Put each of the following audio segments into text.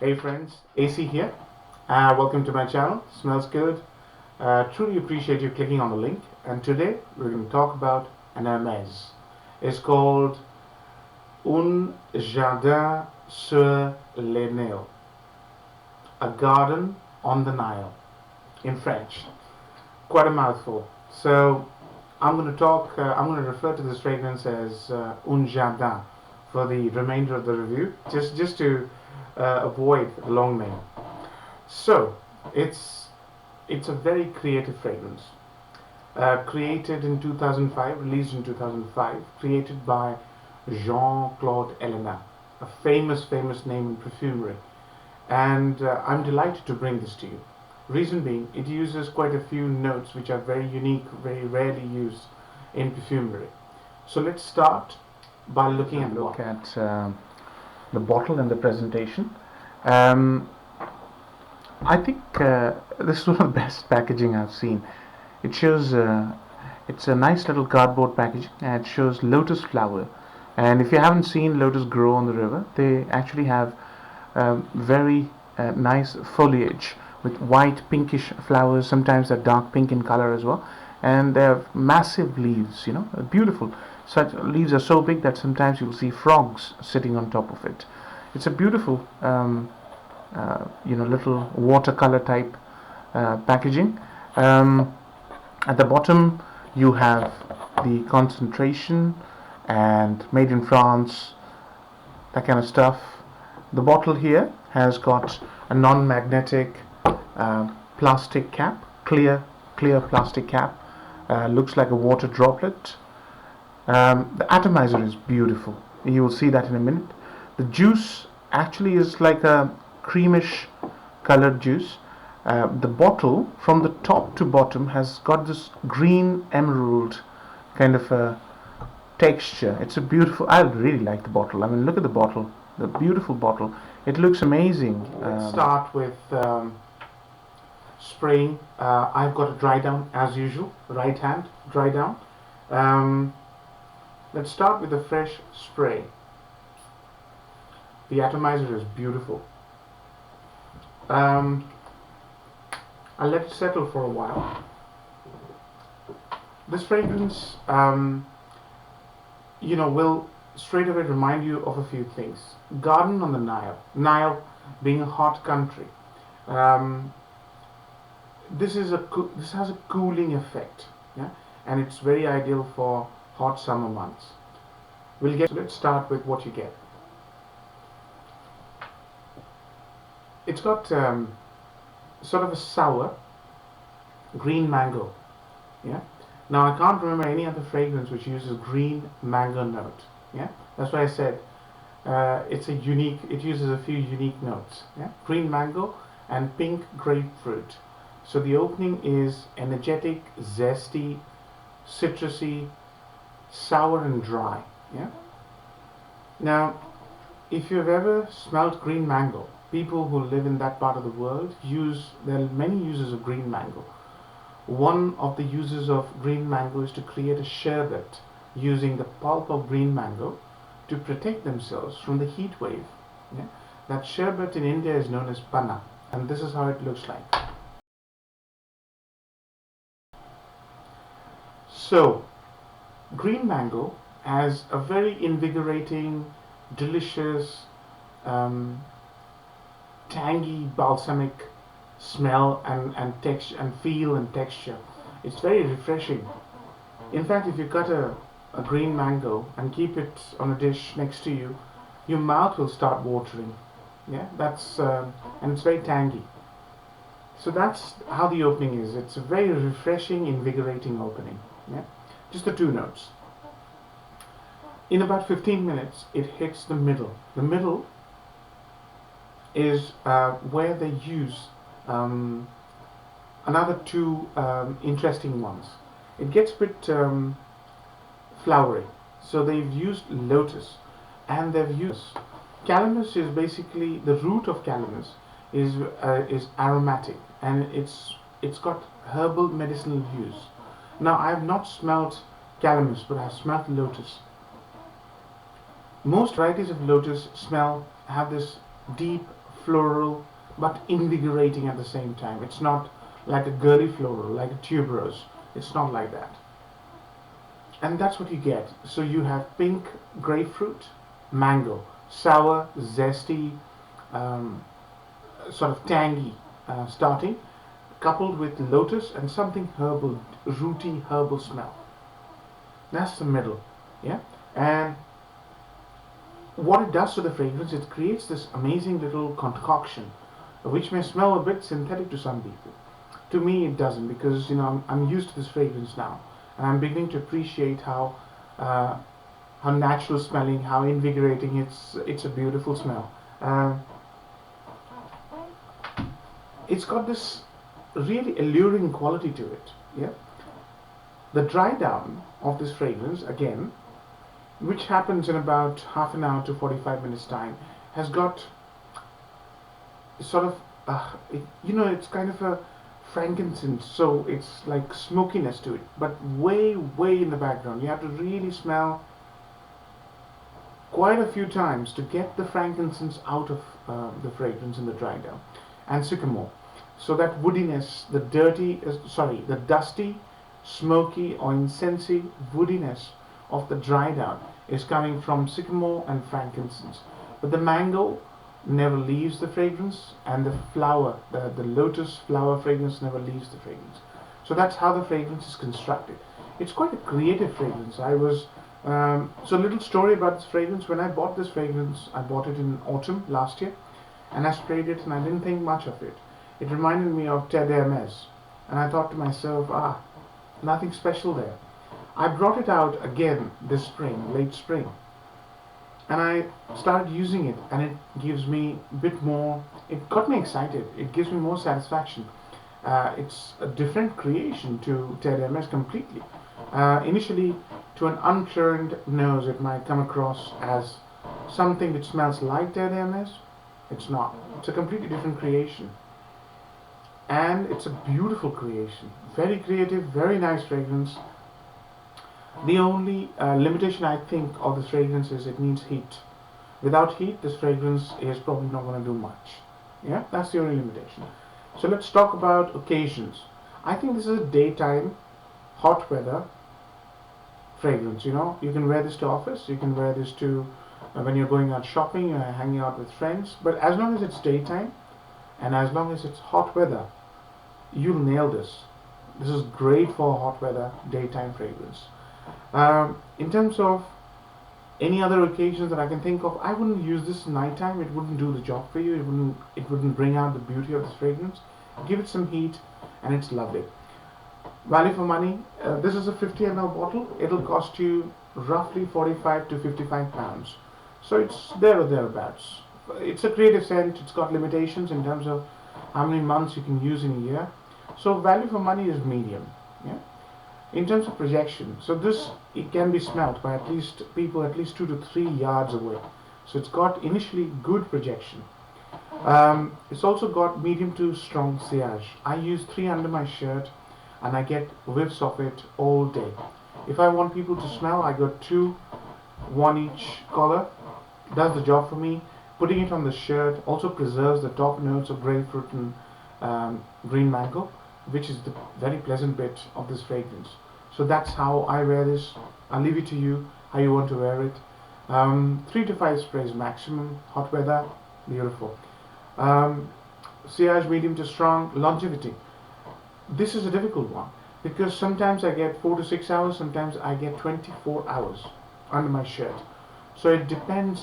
Hey friends, AC here. Welcome to my channel, Smells Good. Truly appreciate you clicking on the link. And today we're going to talk about an Hermes. It's called Un Jardin Sur Le Nil, a garden on the Nile, in French. Quite a mouthful. So I'm going to refer to this fragrance as Un Jardin for the remainder of the review, just to avoid the long name. So it's a very creative fragrance, created in 2005, released in 2005, created by Jean-Claude Ellena, a famous name in perfumery, and I'm delighted to bring this to you. Reason being, it uses quite a few notes which are very unique, very rarely used in perfumery. So let's start by looking at the bottle and the presentation. I think this is one of the best packaging I've seen. It shows it's a nice little cardboard packaging, and it shows lotus flower. And if you haven't seen lotus grow on the river, they actually have very nice foliage with white pinkish flowers. Sometimes they're dark pink in color as well, and they have massive leaves, beautiful. Such leaves are so big that sometimes you'll see frogs sitting on top of it. It's a beautiful little watercolor type packaging. At the bottom you have the concentration and made in France, that kind of stuff. The bottle here has got a non-magnetic plastic cap, clear plastic cap. Looks like a water droplet. The atomizer is beautiful. You will see that in a minute. The juice actually is like a creamish colored juice. The bottle from the top to bottom has got this green emerald kind of a texture. It's a beautiful, I really like the bottle. I mean, look at the bottle, the beautiful bottle. It looks amazing. Let's start with spraying. I've got a dry down as usual, right hand dry down. Let's start with a fresh spray. The atomizer is beautiful. I'll let it settle for a while. This fragrance, will straight away remind you of a few things. Garden on the Nile. Nile being a hot country. This has a cooling effect, yeah, and it's very ideal for hot summer months. Let's start with what you get. It's got sort of a sour green mango. Yeah. Now I can't remember any other fragrance which uses green mango note. Yeah. That's why I said it's a unique. It uses a few unique notes. Yeah. Green mango and pink grapefruit. So the opening is energetic, zesty, citrusy, sour and dry. Yeah. Now, if you've ever smelled green mango, people who live in that part of the world there are many uses of green mango. One of the uses of green mango is to create a sherbet using the pulp of green mango to protect themselves from the heat wave. Yeah? That sherbet in India is known as panna, and this is how it looks like. So, green mango has a very invigorating, delicious, tangy, balsamic smell and texture and feel and texture. It's very refreshing. In fact, if you cut a green mango and keep it on a dish next to you, your mouth will start watering. Yeah, and it's very tangy. So that's how the opening is. It's a very refreshing, invigorating opening. Yeah, just the two notes. In about 15 minutes, it hits the middle. The middle is where they use another two interesting ones. It gets a bit flowery. So they've used lotus, and they've used calamus. Is basically the root of calamus is aromatic, and it's got herbal medicinal use. Now I have not smelled calamus, but I have smelled lotus. Most varieties of lotus have this deep floral, but invigorating at the same time. It's not like a girly floral, like a tuberose. It's not like that. And that's what you get. So you have pink grapefruit, mango, sour, zesty, um, sort of tangy starting, coupled with lotus and something herbal, rooty herbal smell. That's the middle, yeah. And what it does to the fragrance, it creates this amazing little concoction, which may smell a bit synthetic to some people. To me, it doesn't, because I'm used to this fragrance now, and I'm beginning to appreciate uh, how natural smelling, how invigorating. It's a beautiful smell. It's got this really alluring quality to it. Yeah. The dry down of this fragrance, again, which happens in about half an hour to 45 minutes time, has got sort of it's kind of a frankincense, so it's like smokiness to it, but way in the background. You have to really smell quite a few times to get the frankincense out of the fragrance in the dry down. And sycamore, so that woodiness, the dusty, smoky or incensey woodiness of the dry down is coming from sycamore and frankincense. But the mango never leaves the fragrance, and the flower, the lotus flower fragrance never leaves the fragrance. So that's how the fragrance is constructed. It's quite a creative fragrance. So a little story about this fragrance. When I bought this fragrance, I bought it in autumn last year, and I sprayed it and I didn't think much of it. It reminded me of Hermes, and I thought to myself, nothing special there. I brought it out again this spring, late spring, and I started using it, and it gives me a bit more, it got me excited, it gives me more satisfaction. It's a different creation to Hermes completely. Initially, to an unturned nose, it might come across as something which smells like Hermes. It's not. It's a completely different creation. And it's a beautiful creation. Very creative, very nice fragrance. The only limitation I think of this fragrance is it needs heat. Without heat, this fragrance is probably not going to do much. Yeah, that's the only limitation. So let's talk about occasions. I think this is a daytime, hot weather fragrance. You can wear this to office, you can wear this to when you're going out shopping, you're hanging out with friends. But as long as it's daytime and as long as it's hot weather, you'll nail this. This is great for hot weather, daytime fragrance. In terms of any other occasions that I can think of, I wouldn't use this nighttime. It wouldn't do the job for you. It wouldn't bring out the beauty of this fragrance. Give it some heat, and it's lovely. Value for money. This is a 50 ml bottle. It'll cost you roughly 45 to 55 pounds. So it's there or thereabouts. It's a creative scent. It's got limitations in terms of how many months you can use in a year. So value for money is medium. Yeah. In terms of projection, so it can be smelt by people at least 2 to 3 yards away. So it's got initially good projection. It's also got medium to strong sillage. I use 3 under my shirt, and I get whiffs of it all day. If I want people to smell, I got 2, 1 each color. Does the job for me. Putting it on the shirt also preserves the top notes of grapefruit and green mango, which is the very pleasant bit of this fragrance. So that's how I wear this. I'll leave it to you how you want to wear it. 3 to 5 sprays maximum. Hot weather, beautiful. Sillage medium to strong. Longevity. This is a difficult one because sometimes I get 4 to 6 hours, sometimes I get 24 hours under my shirt. So it depends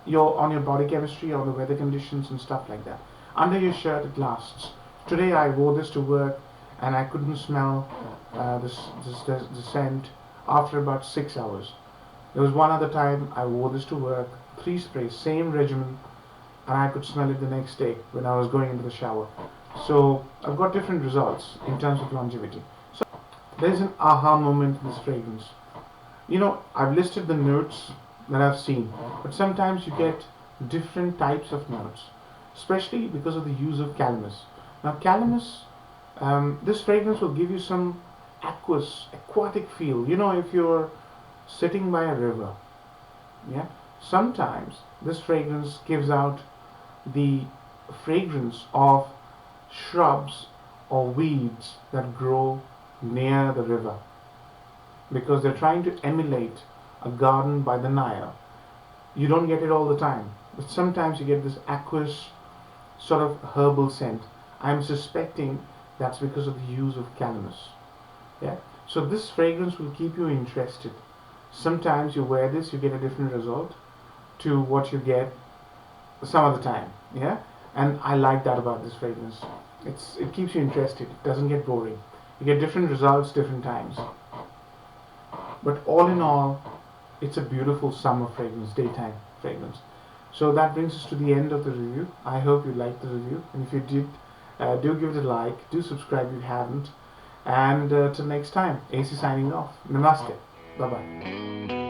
on your body chemistry, on the weather conditions and stuff like that. Under your shirt it lasts. Today I wore this to work and I couldn't smell the scent after about 6 hours. There was one other time I wore this to work, 3 sprays, same regimen, and I could smell it the next day when I was going into the shower. So I've got different results in terms of longevity. So there's an aha moment in this fragrance. I've listed the notes that I've seen, but sometimes you get different types of notes, especially because of the use of calamus. Now calamus, this fragrance will give you some aquatic feel. If you're sitting by a river, yeah, sometimes this fragrance gives out the fragrance of shrubs or weeds that grow near the river, because they're trying to emulate a garden by the Nile. You don't get it all the time, but sometimes you get this aqueous sort of herbal scent. I'm suspecting that's because of the use of calamus. Yeah. So this fragrance will keep you interested. Sometimes you wear this, you get a different result to what you get some other time. Yeah. And I like that about this fragrance. It keeps you interested. It doesn't get boring. You get different results different times. But all in all, it's a beautiful summer fragrance, daytime fragrance. So that brings us to the end of the review. I hope you liked the review, and if you did, do give it a like, do subscribe if you haven't, and till next time, AC signing off. Namaste. Bye bye.